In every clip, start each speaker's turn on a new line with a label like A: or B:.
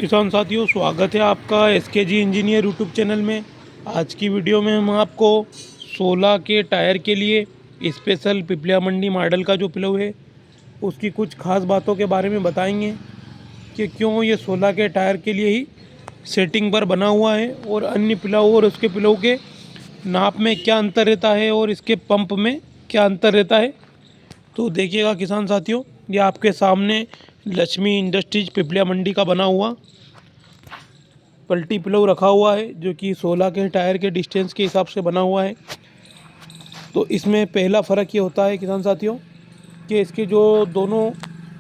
A: किसान साथियों, स्वागत है आपका एसकेजी इंजीनियर यूट्यूब चैनल में। आज की वीडियो में हम आपको 16 के टायर के लिए स्पेशल पिपलिया मंडी मॉडल का जो प्लव है उसकी कुछ खास बातों के बारे में बताएंगे कि क्यों ये 16 के टायर के लिए ही सेटिंग पर बना हुआ है और अन्य प्लव और उसके प्लव के नाप में क्या अंतर रहता है और इसके पंप में क्या अंतर रहता है। तो देखिएगा किसान साथियों, ये आपके सामने लक्ष्मी इंडस्ट्रीज पिपलिया मंडी का बना हुआ पल्टी प्लव रखा हुआ है जो कि 16 के टायर के डिस्टेंस के हिसाब से बना हुआ है। तो इसमें पहला फ़र्क ये होता है किसान साथियों कि इसके जो दोनों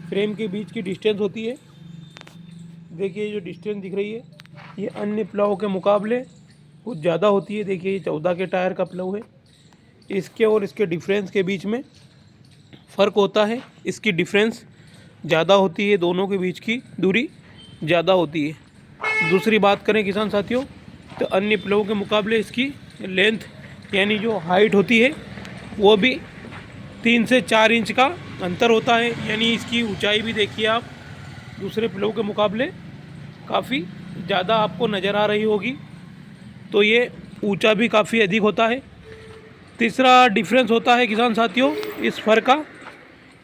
A: फ्रेम के बीच की डिस्टेंस होती है, देखिए जो डिस्टेंस दिख रही है ये अन्य प्लव के मुकाबले कुछ ज़्यादा होती है। देखिए ये 14 के टायर का प्लव है, इसके और इसके डिफरेंस के बीच में फ़र्क होता है। इसकी डिफरेंस ज़्यादा होती है, दोनों के बीच की दूरी ज़्यादा होती है। दूसरी बात करें किसान साथियों तो अन्य प्लव के मुकाबले इसकी लेंथ यानी जो हाइट होती है वो भी 3 से 4 इंच का अंतर होता है। यानी इसकी ऊंचाई भी देखिए आप दूसरे प्लव के मुकाबले काफ़ी ज़्यादा आपको नज़र आ रही होगी, तो ये ऊंचा भी काफ़ी अधिक होता है। तीसरा डिफरेंस होता है किसान साथियों इस फर का,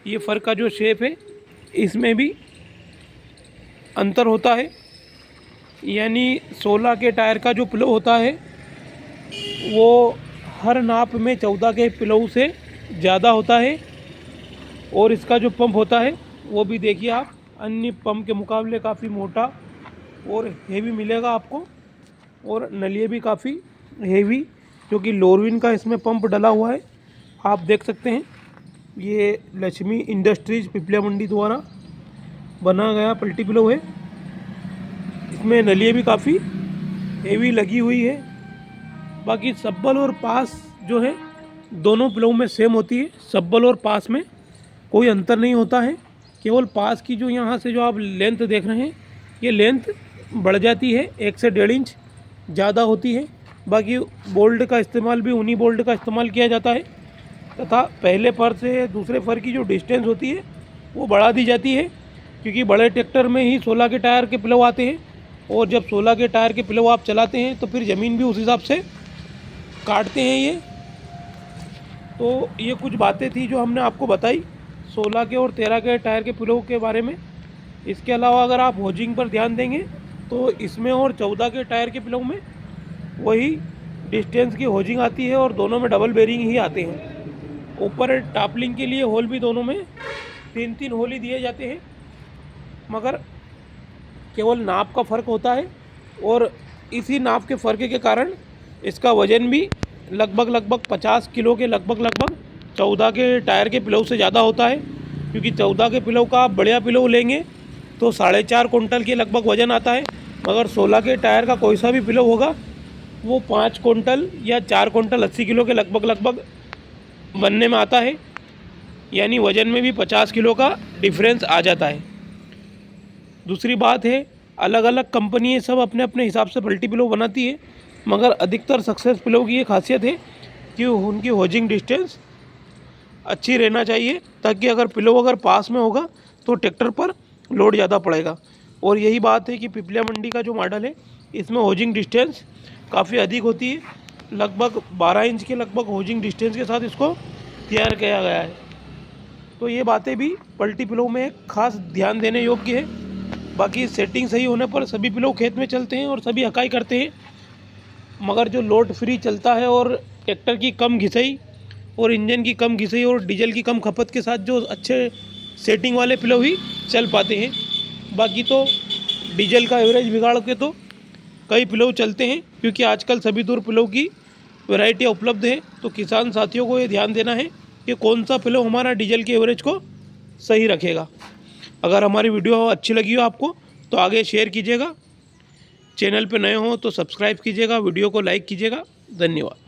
A: ये फर का जो शेप है इसमें भी अंतर होता है। यानी 16 के टायर का जो प्लव होता है वो हर नाप में 14 के प्लव से ज़्यादा होता है और इसका जो पंप होता है वो भी देखिए आप अन्य पंप के मुकाबले काफ़ी मोटा और हेवी मिलेगा आपको, और नलिए भी काफ़ी हेवी क्योंकि लोरविन का इसमें पंप डला हुआ है। आप देख सकते हैं ये लक्ष्मी इंडस्ट्रीज पिपलिया मंडी द्वारा बना गया पल्टी प्लव है। इसमें नलिए भी काफ़ी हेवी लगी हुई है। बाकी सब्बल और पास जो है दोनों प्लव में सेम होती है, सब्बल और पास में कोई अंतर नहीं होता है। केवल पास की जो यहाँ से जो आप लेंथ देख रहे हैं ये लेंथ बढ़ जाती है, 1 से 1.5 इंच ज़्यादा होती है। बाकी बोल्ट का इस्तेमाल भी उन्हीं बोल्ट का इस्तेमाल किया जाता है तथा पहले फर से दूसरे फर की जो डिस्टेंस होती है वो बढ़ा दी जाती है क्योंकि बड़े ट्रैक्टर में ही 16 के टायर के प्लव आते हैं और जब 16 के टायर के प्लव आप चलाते हैं तो फिर ज़मीन भी उस हिसाब से काटते हैं ये। तो ये कुछ बातें थी जो हमने आपको बताई 16 के और 13 के टायर के प्लव के बारे में। इसके अलावा अगर आप होजिंग पर ध्यान देंगे तो इसमें और 14 के टायर के प्लव में वही डिस्टेंस की होजिंग आती है और दोनों में डबल बेरिंग ही आते हैं। ऊपर टापलिंग के लिए होल भी दोनों में 3-3 होल ही दिए जाते हैं, मगर केवल नाप का फ़र्क होता है और इसी नाप के फ़र्क के कारण इसका वज़न भी लगभग 50 किलो के लगभग 14 के टायर के प्लव से ज़्यादा होता है। क्योंकि 14 के प्लव का आप बढ़िया प्लव लेंगे तो 4.5 कुंटल के लगभग वज़न आता है, मगर 16 के टायर का कोई सा भी प्लव होगा वो 5 कुंटल या 4 कुंटल 80 किलो के लगभग बनने में आता है। यानी वज़न में भी 50 किलो का डिफरेंस आ जाता है। दूसरी बात है अलग अलग कंपनी सब अपने अपने हिसाब से पल्टी प्लव बनाती है, मगर अधिकतर सक्सेस प्लव की ये खासियत है कि उनकी होजिंग डिस्टेंस अच्छी रहना चाहिए ताकि अगर प्लव अगर पास में होगा तो ट्रैक्टर पर लोड ज़्यादा पड़ेगा। और यही बात है कि पिपलिया मंडी का जो मॉडल है इसमें होजिंग डिस्टेंस काफ़ी अधिक होती है, लगभग 12 इंच के लगभग होजिंग डिस्टेंस के साथ इसको तैयार किया गया है। तो ये बातें भी पल्टी प्लव में खास ध्यान देने योग्य है। बाकी सेटिंग सही होने पर सभी प्लव खेत में चलते हैं और सभी हकाई करते हैं, मगर जो लोड फ्री चलता है और ट्रैक्टर की कम घिसाई और इंजन की कम घिसाई और डीजल की कम खपत के साथ जो अच्छे सेटिंग वाले प्लव ही चल पाते हैं। बाकी तो डीजल का एवरेज बिगाड़ के तो कई प्लव चलते हैं क्योंकि आजकल सभी दूर प्लव की वैरायटियाँ उपलब्ध है। तो किसान साथियों को ये ध्यान देना है कि कौन सा प्लव हमारा डीजल के एवरेज को सही रखेगा। अगर हमारी वीडियो अच्छी लगी हो आपको तो आगे शेयर कीजिएगा, चैनल पे नए हो तो सब्सक्राइब कीजिएगा, वीडियो को लाइक कीजिएगा। धन्यवाद।